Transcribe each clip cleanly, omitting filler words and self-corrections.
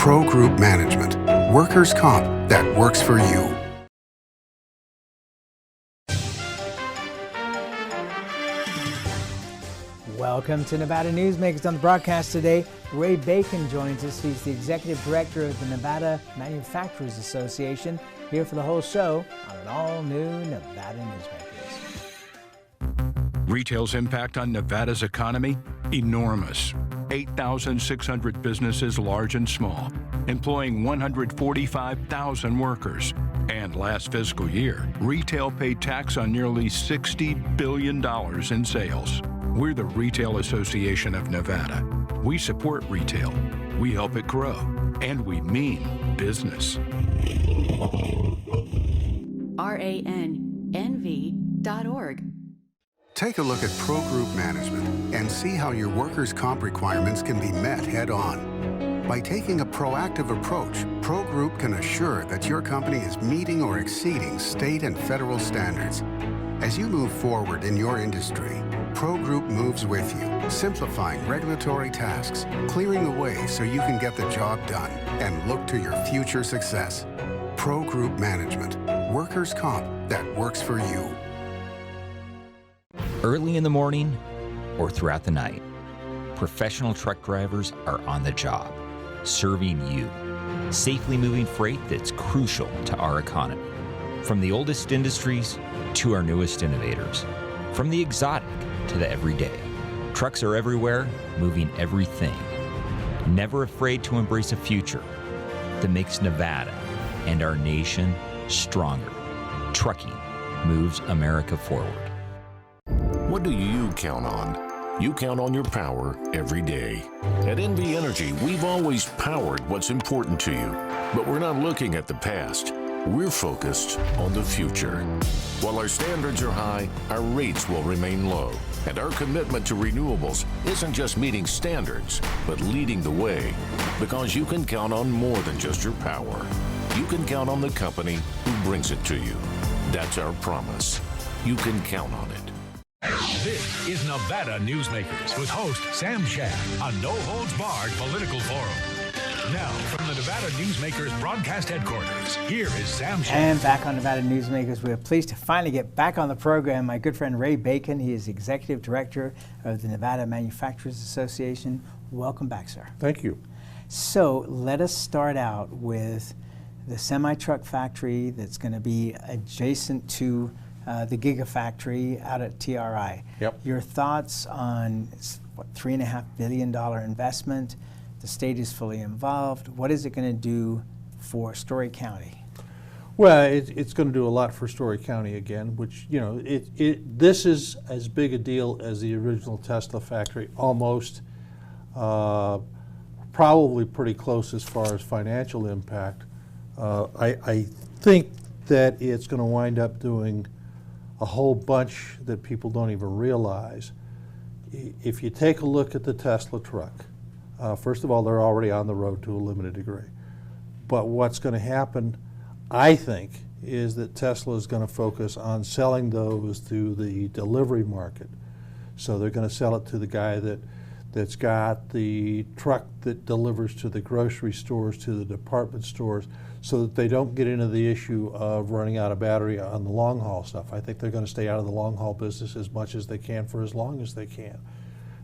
Pro Group Management, workers' comp that works for you. Welcome to Nevada Newsmakers. On the broadcast today, Ray Bacon joins us. He's the Executive Director of the Nevada Manufacturers Association, here for the whole show on an all-new Nevada Newsmakers. Retail's impact on Nevada's economy? Enormous. 8,600 businesses, large and small, employing 145,000 workers. And last fiscal year, retail paid tax on nearly $60 billion in sales. We're the Retail Association of Nevada. We support retail, we help it grow, and we mean business. RANNV.org. Take a look at Pro Group Management and see how your workers' comp requirements can be met head-on. By taking a proactive approach, Pro Group can assure that your company is meeting or exceeding state and federal standards. As you move forward in your industry, Pro Group moves with you, simplifying regulatory tasks, clearing the way so you can get the job done and look to your future success. Pro Group Management, workers' comp that works for you. Early in the morning or throughout the night, professional truck drivers are on the job, serving you, safely moving freight that's crucial to our economy. From the oldest industries to our newest innovators, from the exotic to the everyday, trucks are everywhere, moving everything. Never afraid to embrace a future that makes Nevada and our nation stronger. Trucking moves America forward. What do you count on? You count on your power every day. At NV Energy, we've always powered what's important to you, but we're not looking at the past. We're focused on the future. While our standards are high, our rates will remain low. And our commitment to renewables isn't just meeting standards, but leading the way. Because you can count on more than just your power. You can count on the company who brings it to you. That's our promise. You can count on it. This is Nevada Newsmakers with host Sam Shad on No Holds Barred Political Forum. Now, from the Nevada Newsmakers broadcast headquarters, here is Sam Shad. And back on Nevada Newsmakers, we're pleased to finally get back on the program. My good friend Ray Bacon, he is Executive Director of the Nevada Manufacturers Association. Welcome back, sir. Thank you. So let us start out with the semi-truck factory that's going to be adjacent to the Gigafactory out at TRI. Yep. Your thoughts on what, $3.5 billion investment? The state is fully involved. What is it going to do for Story County? Well, it's going to do a lot for Story County again, which, you know, this is as big a deal as the original Tesla factory, almost. Probably pretty close as far as financial impact. I think that it's going to wind up doing a whole bunch that people don't even realize. If you take a look at the Tesla truck, first of all, they're already on the road to a limited degree. But what's going to happen, I think, is that Tesla is going to focus on selling those to the delivery market. So they're going to sell it to the guy that's got the truck that delivers to the grocery stores, to the department stores, so that they don't get into the issue of running out of battery on the long haul stuff. I think they're going to stay out of the long haul business as much as they can for as long as they can.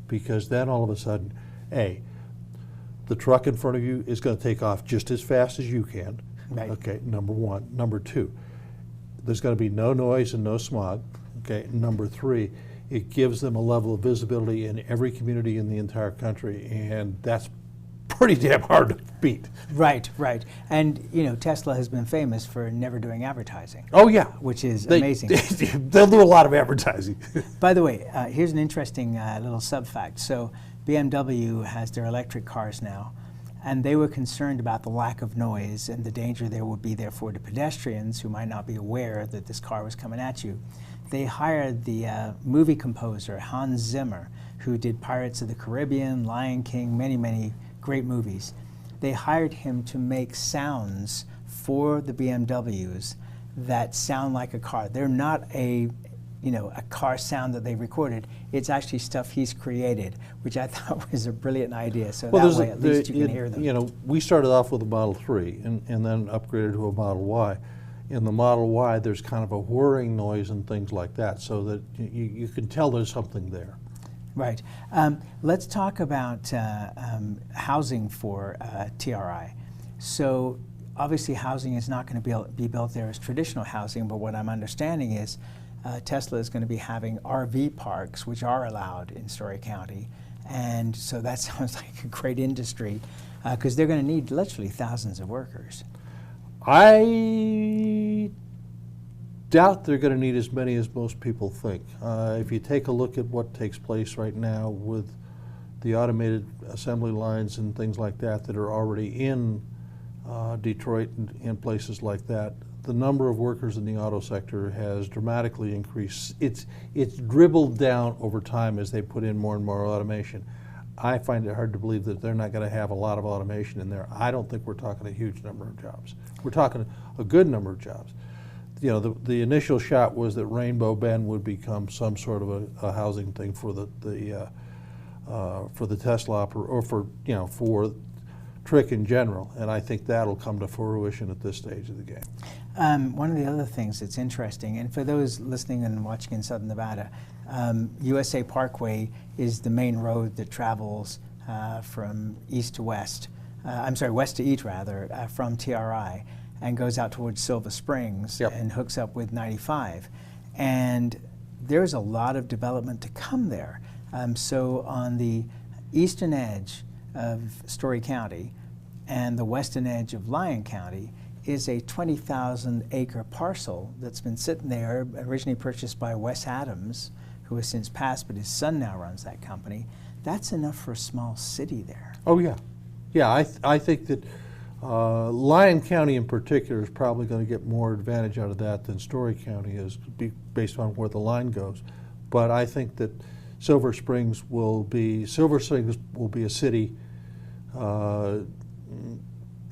Because then all of a sudden, A, the truck in front of you is going to take off just as fast as you can. Right. Okay, number one. Number two, there's going to be no noise and no smog. Okay, number three, it gives them a level of visibility in every community in the entire country, and that's pretty damn hard to beat. Right, right. And, you know, Tesla has been famous for never doing advertising. Oh, yeah. Which is amazing. They'll do a lot of advertising. By the way, here's an interesting little sub-fact. So BMW has their electric cars now, and they were concerned about the lack of noise and the danger there would be there for the pedestrians who might not be aware that this car was coming at you. They hired the movie composer Hans Zimmer, who did Pirates of the Caribbean, Lion King, many, many great movies. They hired him to make sounds for the BMWs that sound like a car. They're not a a car sound that they recorded. It's actually stuff he's created, which I thought was a brilliant idea. So that way, at least you can hear them. We started off with a Model 3 and then upgraded to a Model Y. In the Model Y, there's kind of a whirring noise and things like that, so that you can tell there's something there. Right. Let's talk about housing for TRI. So obviously housing is not going to be built there as traditional housing, but what I'm understanding is Tesla is going to be having RV parks, which are allowed in Story County. And so that sounds like a great industry, because they're going to need literally thousands of workers. I doubt they're going to need as many as most people think. If you take a look at what takes place right now with the automated assembly lines and things like that that are already in Detroit and places like that, the number of workers in the auto sector has dramatically increased. It's dribbled down over time as they put in more and more automation. I find it hard to believe that they're not going to have a lot of automation in there. I don't think we're talking a huge number of jobs. We're talking a good number of jobs. The initial shot was that Rainbow Bend would become some sort of a housing thing for the Tesla or for Trick in general, and I think that'll come to fruition at this stage of the game. One of the other things that's interesting, and for those listening and watching in Southern Nevada, USA Parkway is the main road that travels from east to west, west to east rather, from TRI, and goes out towards Silver Springs and hooks up with 95. And there's a lot of development to come there. So on the eastern edge of Story County and the western edge of Lyon County is a 20,000 acre parcel that's been sitting there, originally purchased by Wes Adams, who has since passed, but his son now runs that company. That's enough for a small city there. Oh yeah. Yeah, I think that Lyon County in particular is probably going to get more advantage out of that than Story County is, based on where the line goes. But I think that Silver Springs will be a city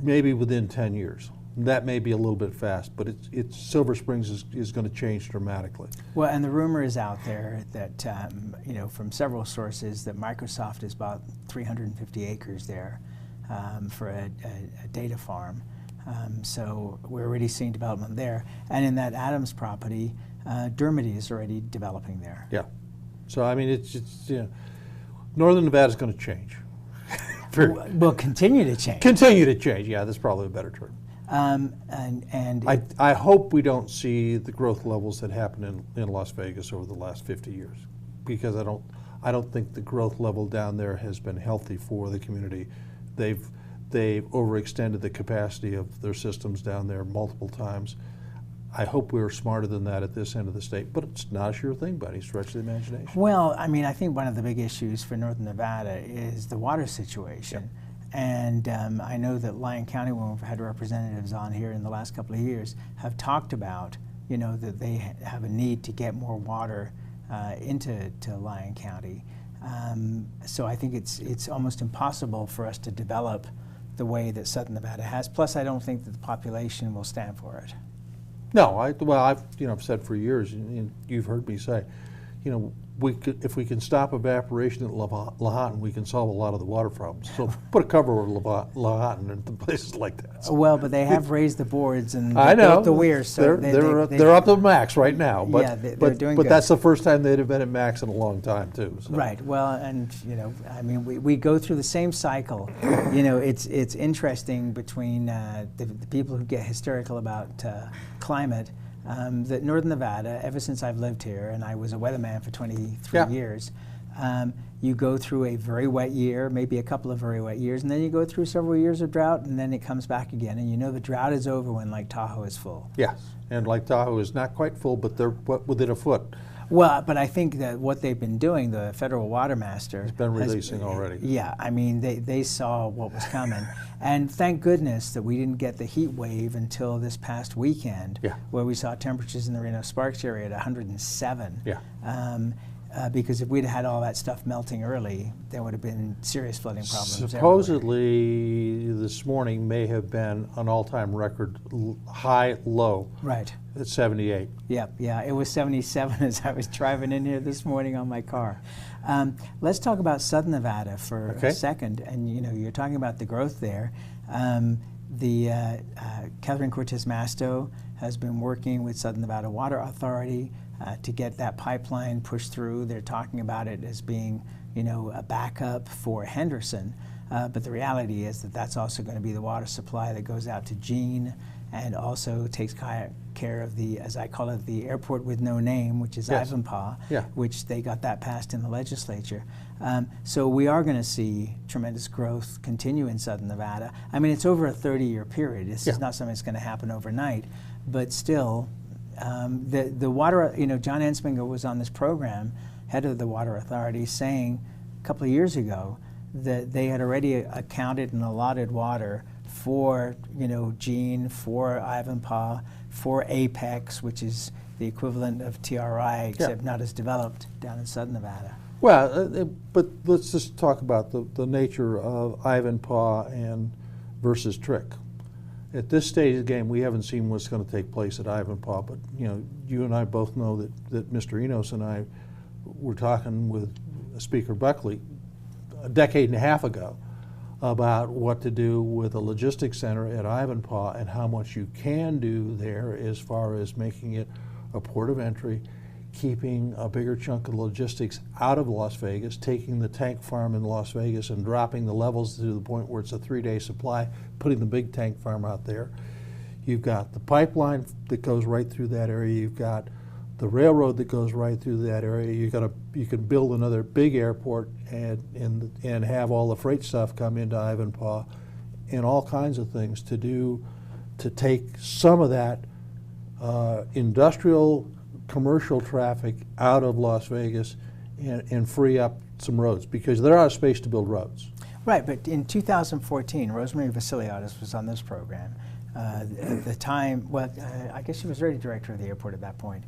maybe within 10 years. That may be a little bit fast, but Silver Springs is going to change dramatically. Well, and the rumor is out there that, from several sources, that Microsoft has bought 350 acres there for a data farm. So we're already seeing development there. And in that Adams property, Dermody is already developing there. Yeah. So, I mean, Northern Nevada is going to change. Will continue to change. Continue to change, yeah, that's probably a better term. And I hope we don't see the growth levels that happened in Las Vegas over the last 50 years, because I don't think the growth level down there has been healthy for the community. They've overextended the capacity of their systems down there multiple times. I hope we were smarter than that at this end of the state, but it's not a sure thing by any stretch of the imagination. Well, I mean, I think one of the big issues for Northern Nevada is the water situation. Yep. And I know that Lyon County, when we've had representatives on here in the last couple of years, have talked about, that they have a need to get more water into Lyon County. So I think it's almost impossible for us to develop the way that Southern Nevada has. Plus, I don't think that the population will stand for it. No, I've said for years, and you've heard me say, if we can stop evaporation at Lahontan, we can solve a lot of the water problems. So put a cover over Lahontan and places like that. So. Well, but they have raised the boards and I know built the weirs. So they're up to max right now. But, yeah, they're doing but good. That's the first time they'd have been at max in a long time too. So. Right. Well, and I mean, we go through the same cycle. It's interesting between the people who get hysterical about climate. That Northern Nevada, ever since I've lived here, and I was a weatherman for 23 years, you go through a very wet year, maybe a couple of very wet years, and then you go through several years of drought, and then it comes back again, and the drought is over when Lake Tahoe is full. Yes, and Lake Tahoe is not quite full, but they're within a foot. Well, but I think that what they've been doing, the federal water master has been releasing already. Yeah, I mean, they saw what was coming. And thank goodness that we didn't get the heat wave until this past weekend, where we saw temperatures in the Reno-Sparks area at 107. Yeah. because if we'd had all that stuff melting early, there would have been serious flooding problems Supposedly, this morning may have been an all-time record high-low. Right. At 78. Yep, yeah, it was 77 as I was driving in here this morning on my car. Let's talk about Southern Nevada for a second, and you're talking about the growth there. Catherine Cortez Masto has been working with Southern Nevada Water Authority to get that pipeline pushed through. They're talking about it as being, a backup for Henderson, but the reality is that that's also going to be the water supply that goes out to Jean and also takes care of the, as I call it, the airport with no name, which is Ivanpah, which they got that passed in the legislature. So we are going to see tremendous growth continue in Southern Nevada. I mean, it's over a 30-year period. This is not something that's going to happen overnight, but still, the water, John Ensminger was on this program, head of the Water Authority, saying a couple of years ago that they had already accounted and allotted water for, Jean, for Ivanpah, for Apex, which is the equivalent of TRI, except not as developed down in Southern Nevada. Well, but let's just talk about the nature of Ivanpah and versus Trick. At this stage of the game, we haven't seen what's going to take place at Ivanpah, but you and I both know that Mr. Enos and I were talking with Speaker Buckley a decade and a half ago about what to do with a logistics center at Ivanpah and how much you can do there as far as making it a port of entry, keeping a bigger chunk of logistics out of Las Vegas, taking the tank farm in Las Vegas and dropping the levels to the point where it's a 3-day supply, putting the big tank farm out there. You've got the pipeline that goes right through that area. You've got the railroad that goes right through that area. You can build another big airport and have all the freight stuff come into Ivanpah, and all kinds of things to take some of that industrial commercial traffic out of Las Vegas and free up some roads, because they're out of space to build roads. Right, but in 2014, Rosemary Vassiliadis was on this program. At the time, I guess she was already director of the airport at that point.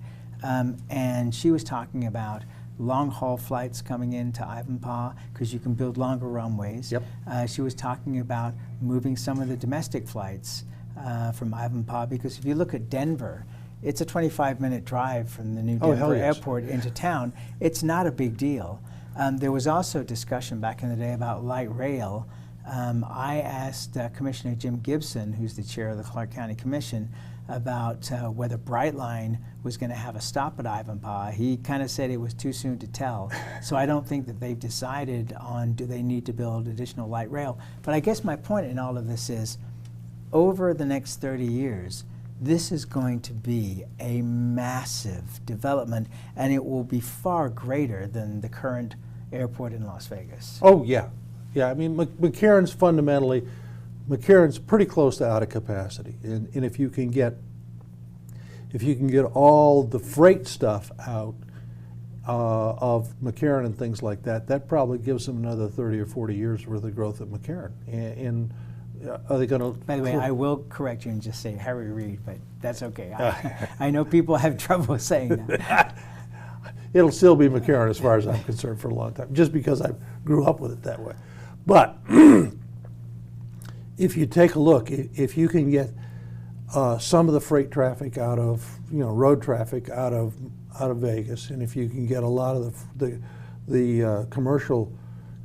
And she was talking about long-haul flights coming into Ivanpah because you can build longer runways. Yep. She was talking about moving some of the domestic flights from Ivanpah, because if you look at Denver, it's a 25-minute drive from the new Denver airport into town. It's not a big deal. There was also discussion back in the day about light rail. I asked Commissioner Jim Gibson, who's the chair of the Clark County Commission, about whether Brightline was going to have a stop at Ivanpah. He kind of said it was too soon to tell. So I don't think that they've decided on do they need to build additional light rail. But I guess my point in all of this is, over the next 30 years, this is going to be a massive development, and it will be far greater than the current airport in Las Vegas. Oh, yeah. Yeah, I mean, McCarran's pretty close to out of capacity, and if you can get all the freight stuff out of McCarran and things like that, that probably gives them another 30 or 40 years worth of growth at McCarran. And are they going to? By the way, I will correct you and just say Harry Reid, but that's okay. I know people have trouble saying that. It'll still be McCarran as far as I'm concerned for a long time, just because I grew up with it that way. But if you take a look, if you can get some of the freight traffic out of, road traffic out of Vegas, and if you can get a lot of the commercial,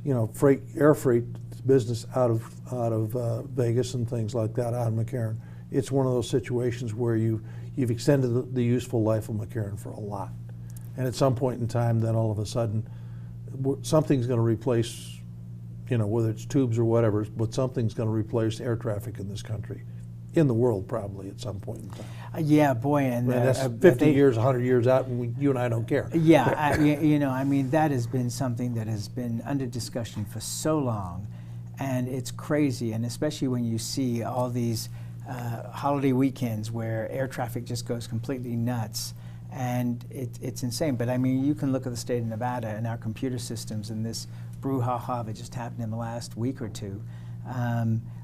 air freight business out of Vegas and things like that out of McCarran, it's one of those situations where you've extended the useful life of McCarran for a lot. And at some point in time, then all of a sudden, something's going to replace, whether it's tubes or whatever, but something's going to replace air traffic in this country, in the world probably at some point in time. Yeah, boy, and that's 50 years, 100 years out, and you and I don't care. Yeah, I mean, that has been something that has been under discussion for so long, and it's crazy, and especially when you see all these holiday weekends where air traffic just goes completely nuts. And it's insane. But I mean, you can look at the state of Nevada and our computer systems and this brouhaha that just happened in the last week or two,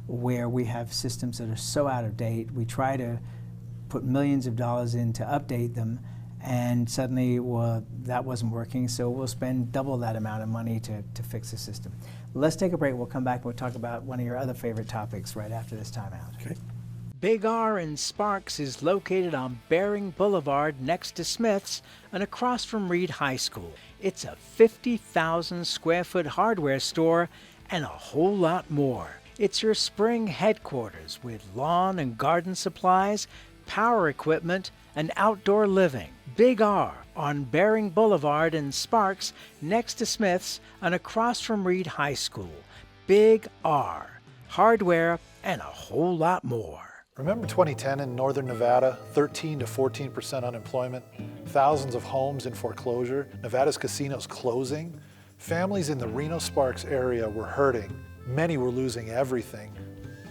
where we have systems that are so out of date. We try to put millions of dollars in to update them, And suddenly, well, that wasn't working, so we'll spend double that amount of money to fix the system. Let's take a break. We'll come back and we'll talk about one of your other favorite topics right after this timeout. Okay. Big R in Sparks is located on Bering Boulevard next to Smith's and across from Reed High School. It's a 50,000 square foot hardware store and a whole lot more. It's your spring headquarters with lawn and garden supplies, power equipment, and outdoor living. Big R on Bering Boulevard in Sparks next to Smith's and across from Reed High School. Big R, hardware and a whole lot more. Remember 2010 in Northern Nevada, 13 to 14% unemployment, thousands of homes in foreclosure, Nevada's casinos closing? Families in the Reno-Sparks area were hurting. Many were losing everything.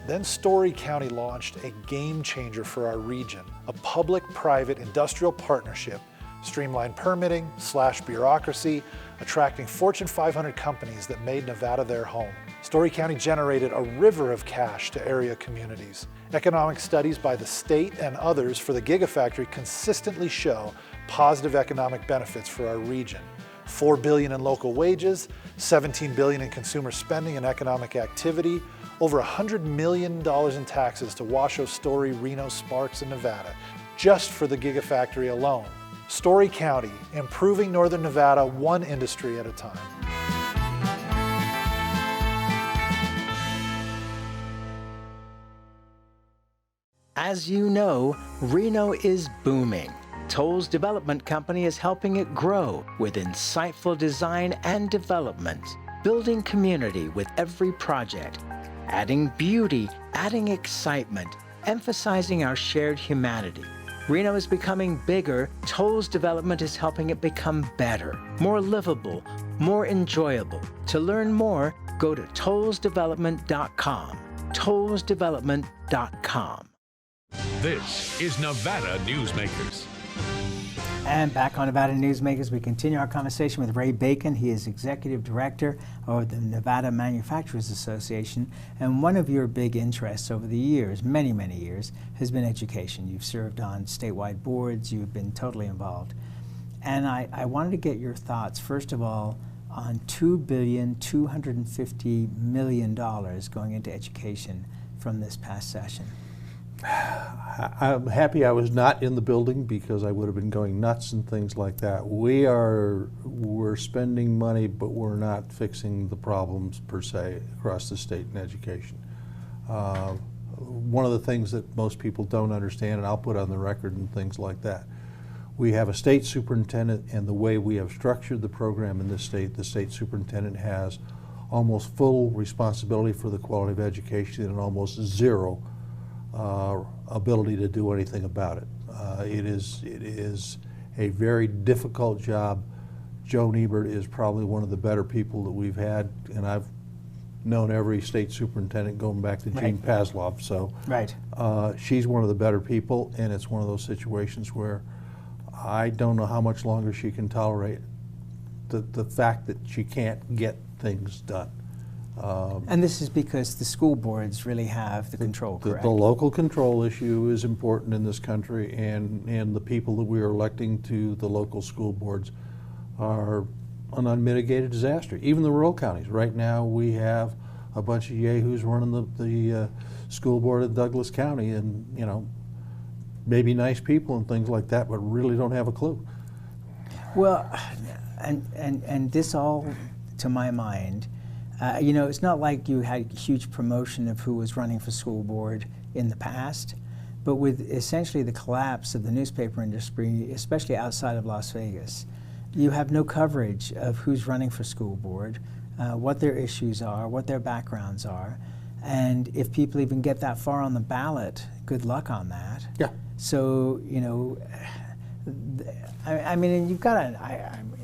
Then Story County launched a game changer for our region, a public-private industrial partnership, streamlined permitting, /bureaucracy, attracting Fortune 500 companies that made Nevada their home. Story County generated a river of cash to area communities. Economic studies by the state and others for the Gigafactory consistently show positive economic benefits for our region. $4 billion in local wages, $17 billion in consumer spending and economic activity, over $100 million in taxes to Washoe, Story, Reno, Sparks, and Nevada, just for the Gigafactory alone. Story County, improving Northern Nevada one industry at a time. As you know, Reno is booming. Toll's development company is helping it grow with insightful design and development, building community with every project, adding beauty, adding excitement, emphasizing our shared humanity. Reno is becoming bigger. Toll's development is helping it become better, more livable, more enjoyable. To learn more, go to tollsdevelopment.com. tollsdevelopment.com. This is Nevada Newsmakers. And back on Nevada Newsmakers, we continue our conversation with Ray Bacon. He is Executive Director of the Nevada Manufacturers Association. And one of your big interests over the years, many, many years, has been education. You've served on statewide boards. You've been totally involved. And I wanted to get your thoughts, first of all, on $2.25 billion going into education from this past session. I'm happy I was not in the building because I would have been going nuts and things like that. We're spending money, but we're not fixing the problems per se across the state in education. One of the things that most people don't understand, and I'll put on the record and things like that, we have a state superintendent, and the way we have structured the program in this state, the state superintendent has almost full responsibility for the quality of education and almost zero ability to do anything about it. It is a very difficult job. Joan Ebert is probably one of the better people that we've had, and I've known every state superintendent going back to Gene Paslov, so she's one of the better people, and it's one of those situations where I don't know how much longer she can tolerate the fact that she can't get things done. And this is because the school boards really have the control, correct? The local control issue is important in this country, and the people that we are electing to the local school boards are an unmitigated disaster. Even the rural counties. Right now we have a bunch of yahoos running the school board in Douglas County, and maybe nice people and things like that, but really don't have a clue. Well, and this all, to my mind, it's not like you had huge promotion of who was running for school board in the past, but with essentially the collapse of the newspaper industry, especially outside of Las Vegas, you have no coverage of who's running for school board, what their issues are, what their backgrounds are, and if people even get that far on the ballot, good luck on that. Yeah. So, I mean, and you've got to,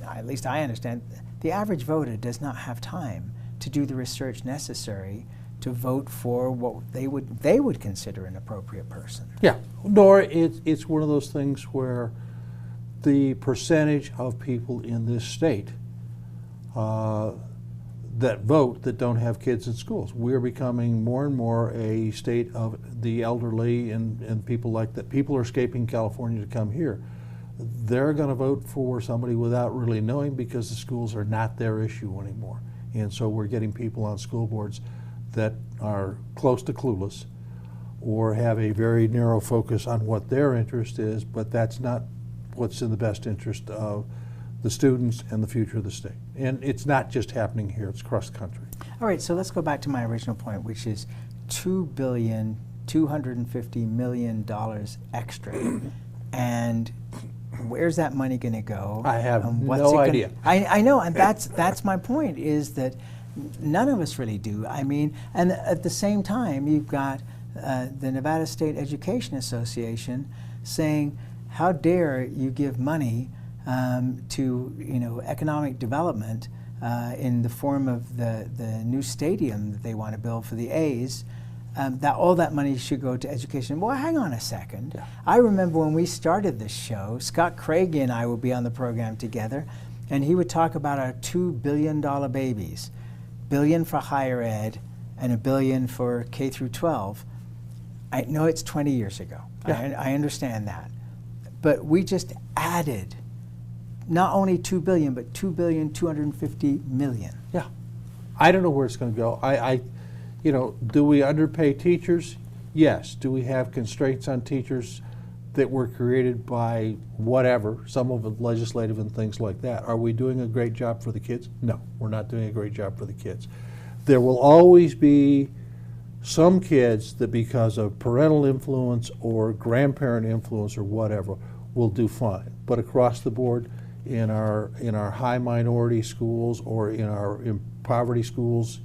at least I understand, the average voter does not have time to do the research necessary to vote for what they would consider an appropriate person. Yeah, nor it's one of those things where the percentage of people in this state that vote that don't have kids in schools. We're becoming more and more a state of the elderly and people like that. People are escaping California to come here. they're going to vote for somebody without really knowing, because the schools are not their issue anymore. And so we're getting people on school boards that are close to clueless or have a very narrow focus on what their interest is, but that's not what's in the best interest of the students and the future of the state. And it's not just happening here, it's across the country. All right, so let's go back to my original point, which is $2.25 billion extra. And where's that money going to go? I have What's no it idea. I know, and that's my point, is that none of us really do. I mean, and at the same time, you've got the Nevada State Education Association saying, how dare you give money to economic development in the form of the new stadium that they want to build for the A's, that all that money should go to education. Well, hang on a second. Yeah. I remember when we started this show, Scott Craigie and I would be on the program together, and he would talk about our $2 billion babies, $1 billion for higher ed and $1 billion for K through 12. I know it's 20 years ago. Yeah. I understand that. But we just added not only $2 billion, but $2.25 billion. Yeah. I don't know where it's going to go. Do we underpay teachers? Yes. Do we have constraints on teachers that were created by whatever, some of it legislative and things like that? Are we doing a great job for the kids? No, we're not doing a great job for the kids. There will always be some kids that, because of parental influence or grandparent influence or whatever, will do fine. But across the board, in our high minority schools or in poverty schools,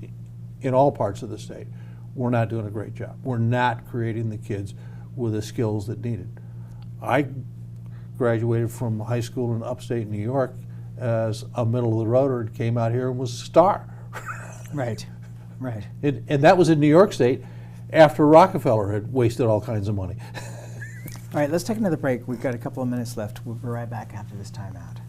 in all parts of the state, we're not doing a great job. We're not creating the kids with the skills that needed. I graduated from high school in upstate New York as a middle of the roader and came out here and was a star. Right, right. And that was in New York State after Rockefeller had wasted all kinds of money. All right, let's take another break. We've got a couple of minutes left. We'll be right back after this timeout.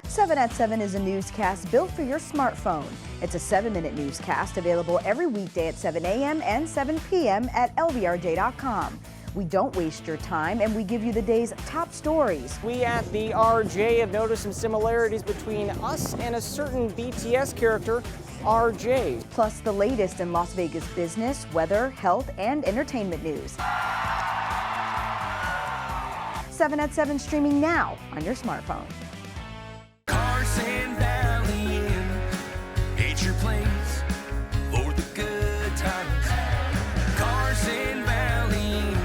7 at 7 is a newscast built for your smartphone. It's a 7-minute newscast available every weekday at 7 a.m. and 7 p.m. at lvrj.com. We don't waste your time, and we give you the day's top stories. We at the RJ have noticed some similarities between us and a certain BTS character, RJ. Plus the latest in Las Vegas business, weather, health, and entertainment news. 7 at 7 streaming now on your smartphone. Carson Valley Inn, it's your place for the good times. Carson Valley Inn.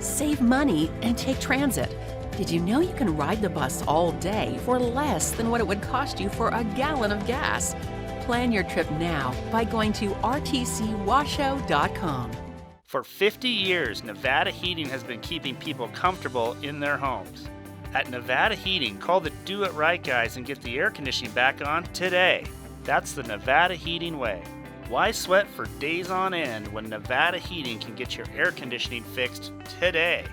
Save money and take transit. Did you know you can ride the bus all day for less than what it would cost you for a gallon of gas? Plan your trip now by going to rtcwashoe.com. For 50 years, Nevada Heating has been keeping people comfortable in their homes. At Nevada Heating, call the Do It Right guys and get the air conditioning back on today. That's the Nevada Heating way. Why sweat for days on end when Nevada Heating can get your air conditioning fixed today?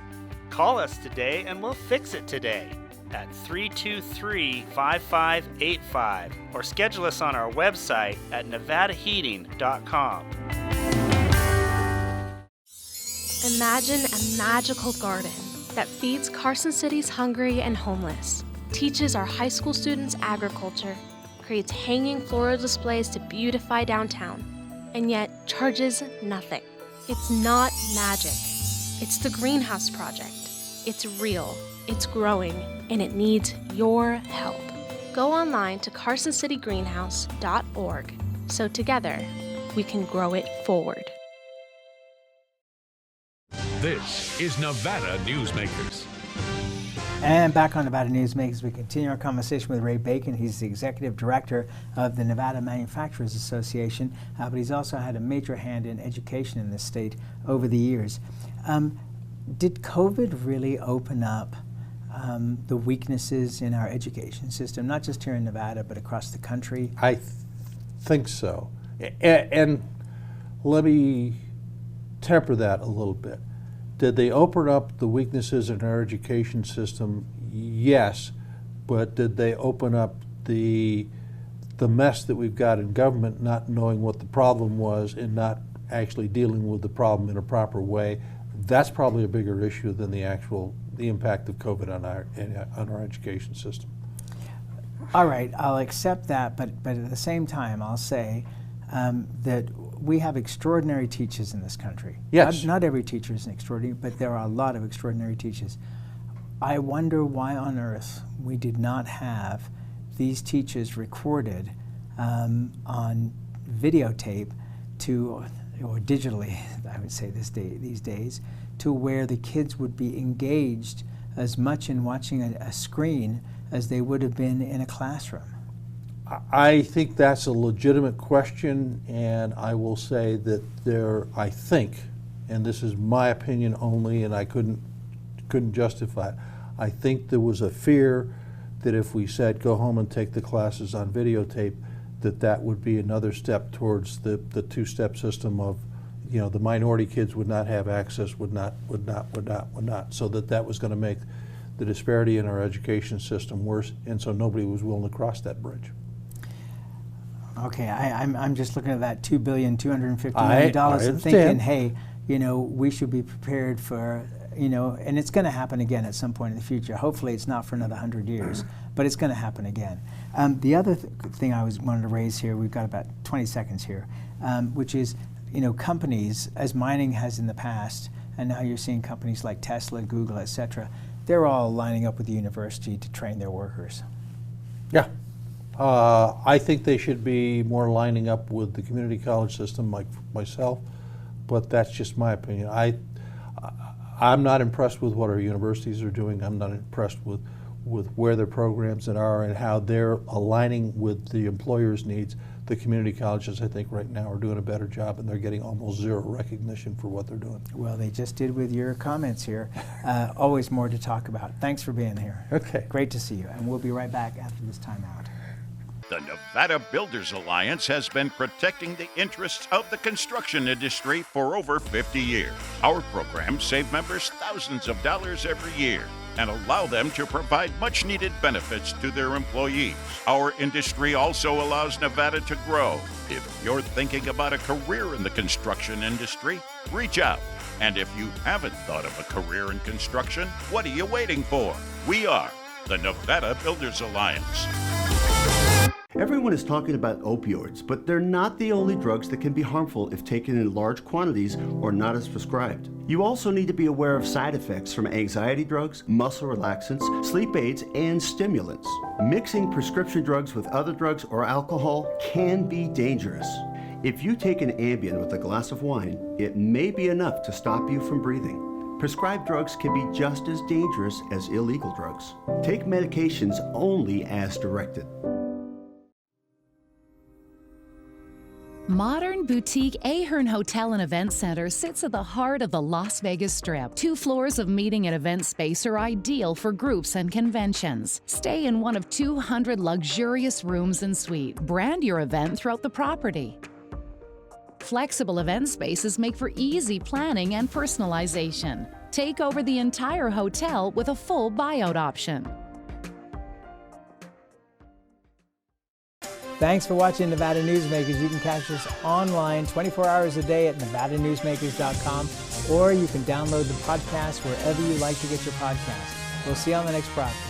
Call us today and we'll fix it today at 323-5585 or schedule us on our website at nevadaheating.com. Imagine a magical garden that feeds Carson City's hungry and homeless, teaches our high school students agriculture, creates hanging floral displays to beautify downtown, and yet charges nothing. It's not magic. It's the Greenhouse Project. It's real, it's growing, and it needs your help. Go online to carsоncitygreenhouse.org so together we can grow it forward. This is Nevada Newsmakers. And back on Nevada Newsmakers, we continue our conversation with Ray Bacon. He's the Executive Director of the Nevada Manufacturers Association, but he's also had a major hand in education in this state over the years. Did COVID really open up the weaknesses in our education system, not just here in Nevada, but across the country? I think so. And let me temper that a little bit. Did they open up the weaknesses in our education system? Yes, but did they open up the the mess that we've got in government, not knowing what the problem was and not actually dealing with the problem in a proper way, that's probably a bigger issue than the impact of COVID on our education system. All right, I'll accept that, but at the same time, I'll say that we have extraordinary teachers in this country. Yes. Not every teacher is an extraordinary, but there are a lot of extraordinary teachers. I wonder why on earth we did not have these teachers recorded on videotape or digitally, I would say these days, to where the kids would be engaged as much in watching a screen as they would have been in a classroom. I think that's a legitimate question, and I will say that I think, and this is my opinion only, and I couldn't justify it, I think there was a fear that if we said go home and take the classes on videotape, that would be another step towards the two-step system of, the minority kids would not have access, would not, so that was going to make the disparity in our education system worse, and so nobody was willing to cross that bridge. Okay, I'm just looking at that $2,250 million and thinking, hey, we should be prepared for, and it's going to happen again at some point in the future. Hopefully it's not for another 100 years, but it's going to happen again. The other thing I wanted to raise here, we've got about 20 seconds here, which is, companies, as mining has in the past, and now you're seeing companies like Tesla, Google, etc., they're all lining up with the university to train their workers. Yeah. I think they should be more lining up with the community college system like myself, but that's just my opinion. I'm not impressed with what our universities are doing. I'm not impressed with where their programs are and how they're aligning with the employer's needs. The community colleges, I think, right now are doing a better job, and they're getting almost zero recognition for what they're doing. Well, they just did with your comments here. Always more to talk about. Thanks for being here. Okay. Great to see you, and we'll be right back after this timeout. The Nevada Builders Alliance has been protecting the interests of the construction industry for over 50 years. Our programs save members thousands of dollars every year and allow them to provide much-needed benefits to their employees. Our industry also allows Nevada to grow. If you're thinking about a career in the construction industry, reach out. And if you haven't thought of a career in construction, what are you waiting for? We are the Nevada Builders Alliance. Everyone is talking about opioids, but they're not the only drugs that can be harmful if taken in large quantities or not as prescribed. You also need to be aware of side effects from anxiety drugs, muscle relaxants, sleep aids, and stimulants. Mixing prescription drugs with other drugs or alcohol can be dangerous. If you take an Ambien with a glass of wine, it may be enough to stop you from breathing. Prescribed drugs can be just as dangerous as illegal drugs. Take medications only as directed. Modern boutique Ahern Hotel and Event Center sits at the heart of the Las Vegas Strip. 2 floors of meeting and event space are ideal for groups and conventions. Stay in one of 200 luxurious rooms and suites. Brand your event throughout the property. Flexible event spaces make for easy planning and personalization. Take over the entire hotel with a full buyout option. Thanks for watching Nevada Newsmakers. You can catch us online 24 hours a day at nevadanewsmakers.com, or you can download the podcast wherever you like to get your podcast. We'll see you on the next broadcast.